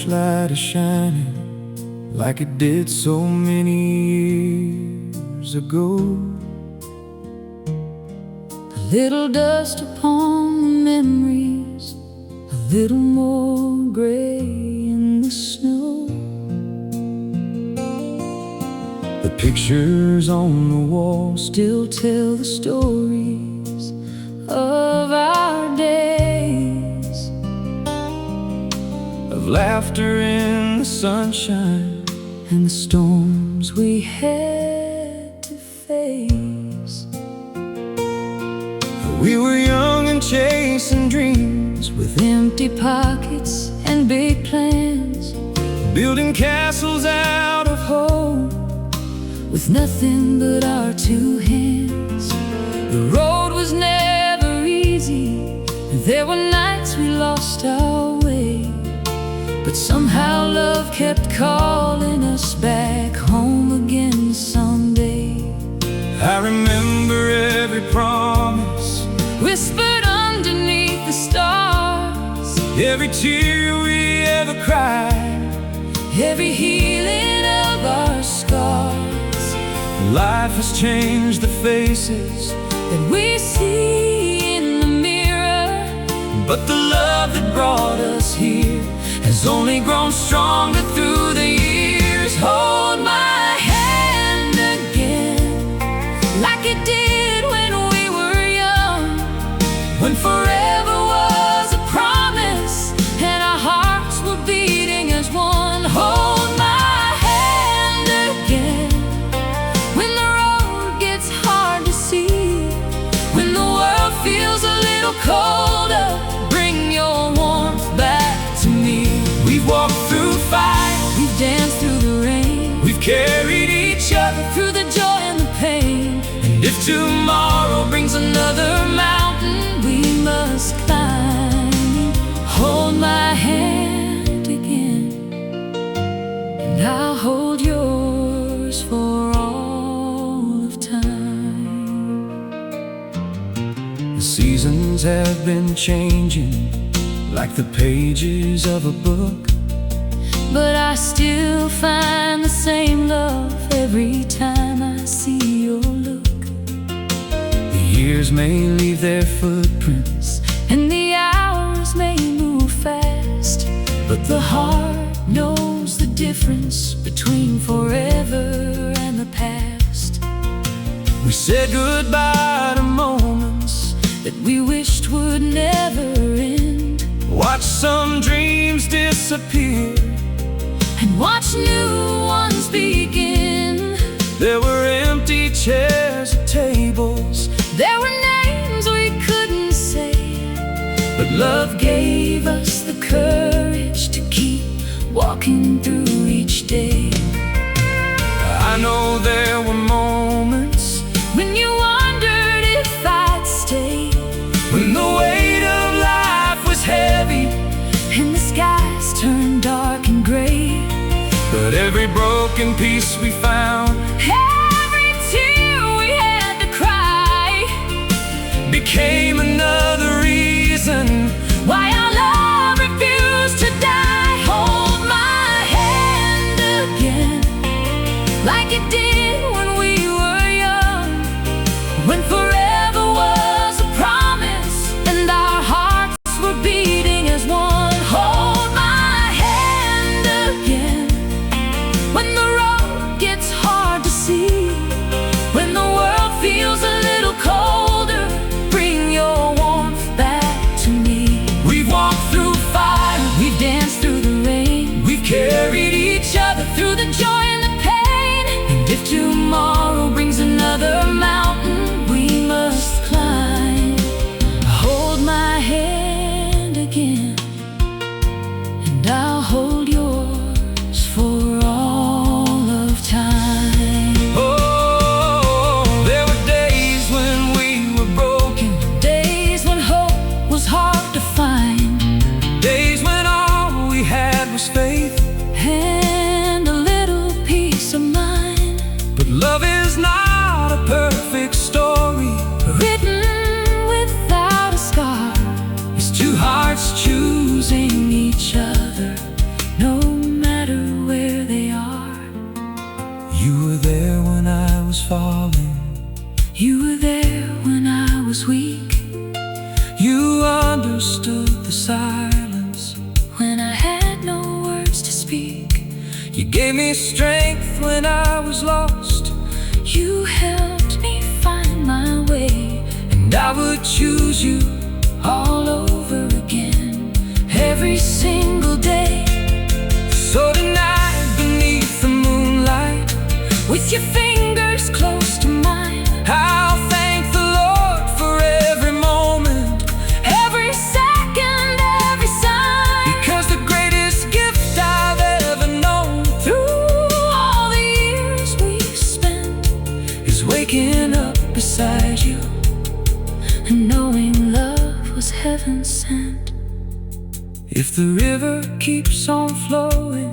flashlight is shining like it did so many years ago. A little dust upon the memories, a little more gray in the snow. The pictures on the wall Still tell the stories of our days, of laughter in the sunshine and the storms we had to face. We were young and chasing dreams, with empty pockets and big plans, building castles out of hope, with nothing but our two hands. The road was never easy, there were nights we lost our way, but somehow love kept calling us back home again someday. I remember every promise whispered underneath the stars, every tear we ever cried, every healing of our scars. Life has changed the faces that we see in the mirror, but the love that brought us here has only grown stronger through the years. Hold my hand again, like it did when we were young, when forever was a promise and our hearts were beating as one. Hold my hand again, when the road gets hard to see, when the world feels a little colder, bring your warmth back to me. We've walked through fire, We've danced through the rain, we've carried each other, through the joy and the pain. and if tomorrow Brings another mountain we must climb. Hold my hand again, and I'll hold yours for all of time. the seasons have been changing like the pages of a book, But I still find the same love every time I see your look. the years may leave their footprints, And the hours may move fast, but the heart knows the difference between forever and the past. we said goodbye to moments, That we wished would never end, watch some dreams disappear, and watch new ones begin. there were empty chairs at tables, There were names we couldn't say, but love gave us the courage to keep walking through each day. I know there were moments When you wondered if I'd stay, when the weight of life was heavy, and the skies turned dark and gray, but every broken piece we found every tear we had to cry became another reason why our love refused to die. Hold my hand again, like it did when we were young, when forever was a promise and our hearts were beating as one. Hold my hand again, when the road gets hard to see, when the world feels a little colder, bring your warmth back to me. we've walked through fire, We've danced through the rain, we've carried each other, through the joy and the pain. And if tomorrow brings another mountain we must climb, hold my hand again, and I'll hold yours for all of time. oh, there were days when we were broken, Days when hope was hard to find, days when all we had was faith, and a little peace of mind, but love is not a perfect story, written without a scar. it's two hearts choosing Each other, no You gave me strength when I was lost. You helped me find my way, And I would choose you all over again, every single day. So tonight, beneath the moonlight, With your fingers close to mine, I'll thank the Lord for every moment, every second, every sign. because the greatest gift I've ever known Through all the years we've spent, is waking up beside you. and knowing love was heaven sent. If the river keeps on flowing,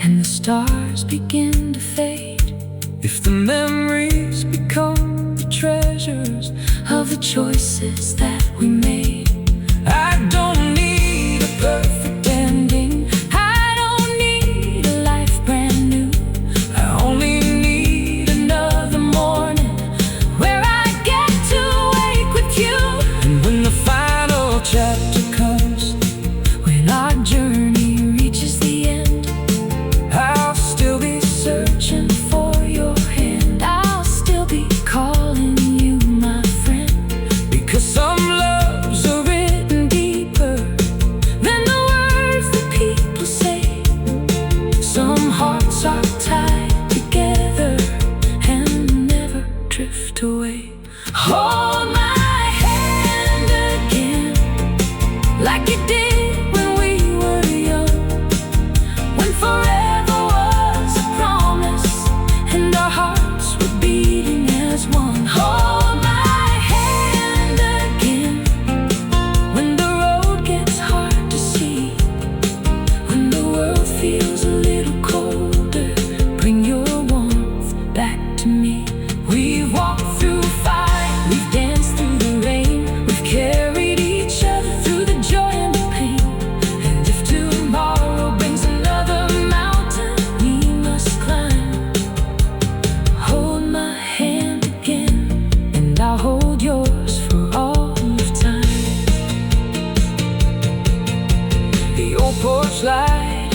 And the stars begin to fade, if the memories become the treasures of the choices that we made, I don't need a perfect ending. I don't need a life brand new. I only need Another morning where I get to wake with you. And when the final chapter comes, When our journey reaches the end, I'll still be searching for your hand. I'll still be calling you my friend, because some loves are written deeper than the words that people say. some hearts are Tied together and never drift away. Hold my hand again, like you did when we were young, when forever was a promise and our hearts were beating as one. Hold my hand again, when the road gets hard to see, when the world feels a little colder. Bring your warmth back to me. We've walked through fire, we've danced through the rain, we've carried each other through the joy and the pain. And if tomorrow brings another mountain we must climb, hold my hand again, and I'll hold yours for all of time. the old porch light.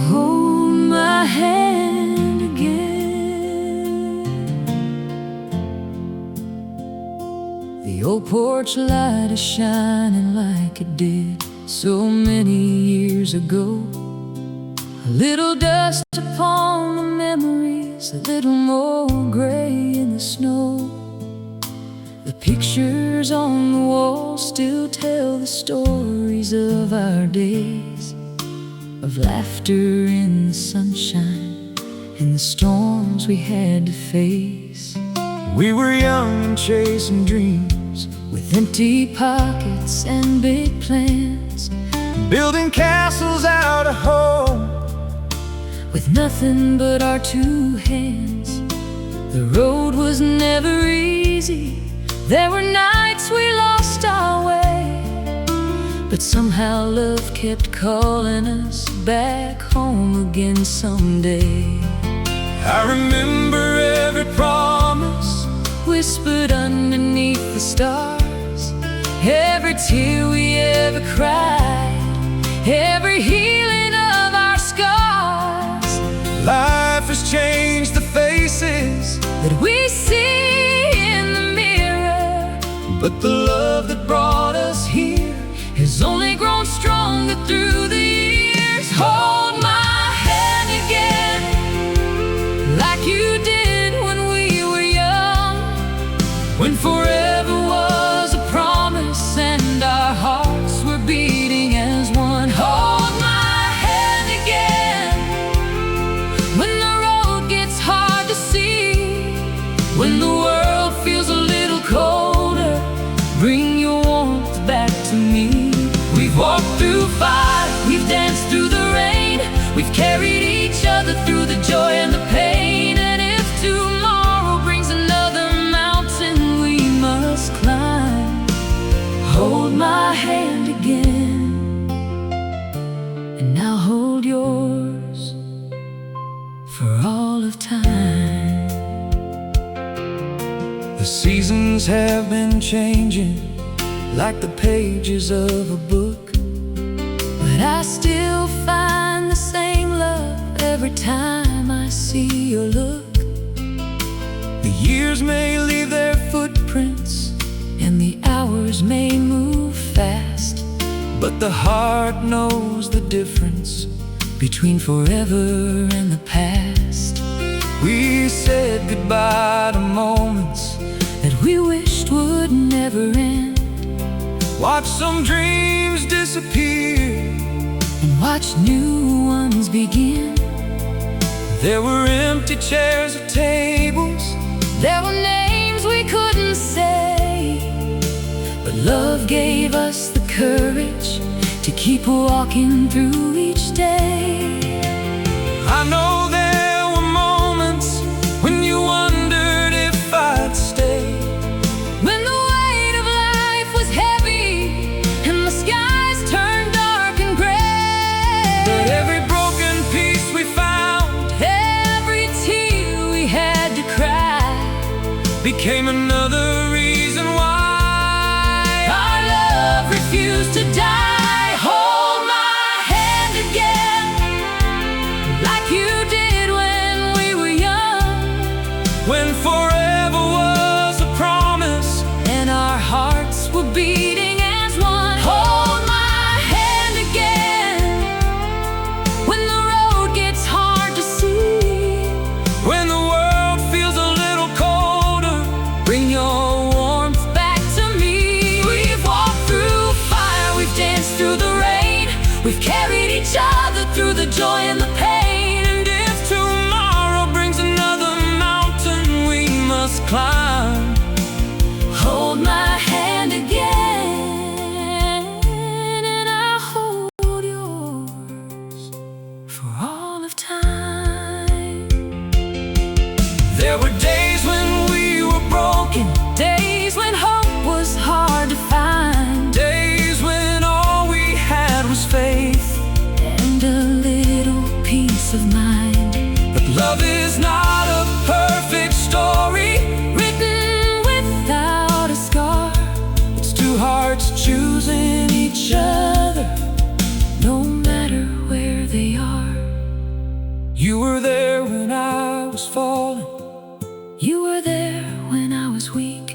Hold my hand again. The old porch light is shining like it did so many years ago. A little dust upon the memories, a little more gray in the snow. The pictures on the wall still tell the stories of our days, of laughter in the sunshine and the storms we had to face. We were young and chasing dreams, With empty pockets and big plans, building castles out of home. with nothing but our two hands. The road was never easy, there were nights we lost our way, but somehow love kept calling us back home again someday. I remember every promise, Whispered underneath the stars, every tear we ever cried, every healing of our scars. life has changed the faces, That we see in the mirror, but the love that brought us here has only grown stronger through the years. Hold my hand again, like you did when we were young, when forever was a promise and our hearts were beating as one. Hold my hand again, when the road gets hard to see, when the world feels a little colder. Bring your warmth back to me. We've walked through fire, we've danced through the rain, we've carried each other through the joy and the pain. And if tomorrow brings another mountain we must climb, hold my hand again, and I'll hold yours for all of time. The seasons have been changing, like the pages of a book. But I still find the same love every time I see your look. The years may leave their footprints, And the hours may move fast, but the heart knows the difference between forever and the past. We said goodbye to moments that we wished would never end, watched some dreams disappear, and watched new ones begin. There were empty chairs at tables, There were names we couldn't say, but love gave us the courage to keep walking through each day. I know there were moments when you wondered if I'd stay, When the weight of life was heavy and the skies turned dark and gray. but every broken piece we found Every tear we had to cry became another reason why our love refused to die. Hold my hand again, like you did when we were young, when forever was a promise and our hearts were beating as one. Hold my hand again, when the road gets hard to see, when the world feels a little colder. bring your warmth back to me. We've walked through fire, we've danced through the rain, we've carried each other through the joy and the pain. And if tomorrow brings another mountain we must climb, Hold my hand again, and I'll hold yours for all of time. there were days when we were broken, Days when hope was hard to find, days when all we had was faith. and a little peace of mind, But love is not a perfect story, written without a scar. it's two hearts choosing each other. No matter where they are, You were there when I was falling, you were there when I was weak,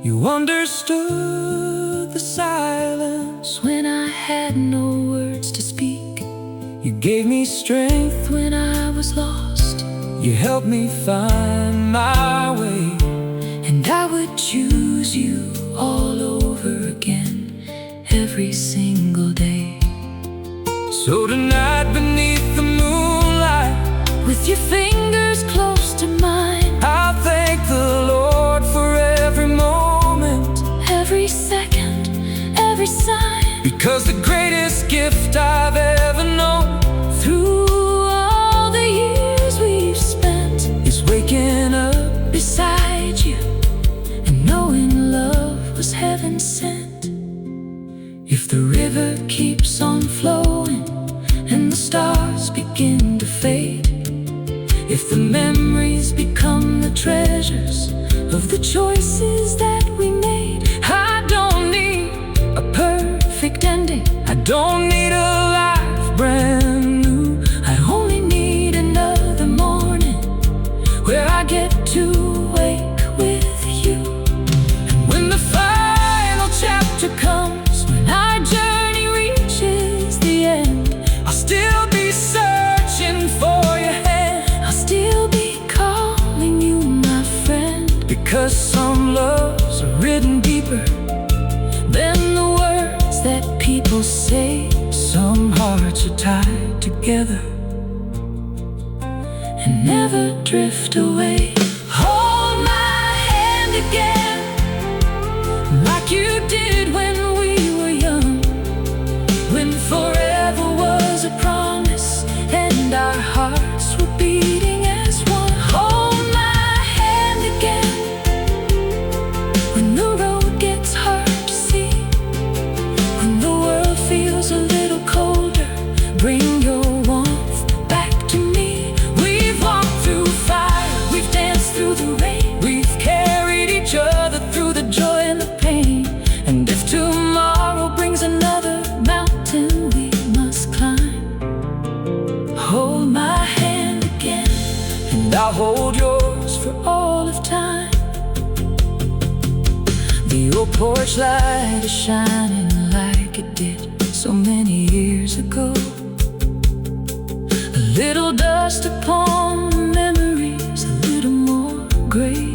you understood the silence, when I had no words to speak, you gave me strength, when I was lost, you helped me find my way. and I would choose you all over again every single day. So tonight beneath the moonlight, With your fingers close to mine, I thank the Lord for every moment, every second, every sign, because the greatest gift I've ever known through all the years we've spent, is waking up beside you and knowing love was heaven sent. If the river keeps on flowing and the stars begin to fade, if the memories become the treasures of the choices that we made, I don't need a perfect ending, I don't need a life brand new, I only need another morning where I get to wake with you. and when the final chapter comes, When our journey reaches the end, I'll still be searching for your hand, I'll still be calling you my friend, because some loves are written deeper than the words that people say. some hearts are tied together And never drift away. Hold my hand again, like you did when we were young, when forever was a promise and our hearts were beating as one. Hold my hand again, when the road gets hard to see, when the world feels a little colder, bring your warmth back to me. We've walked through fire, we've danced porch light is shining like it did so many years ago. A little dust upon the memories, a little more gray.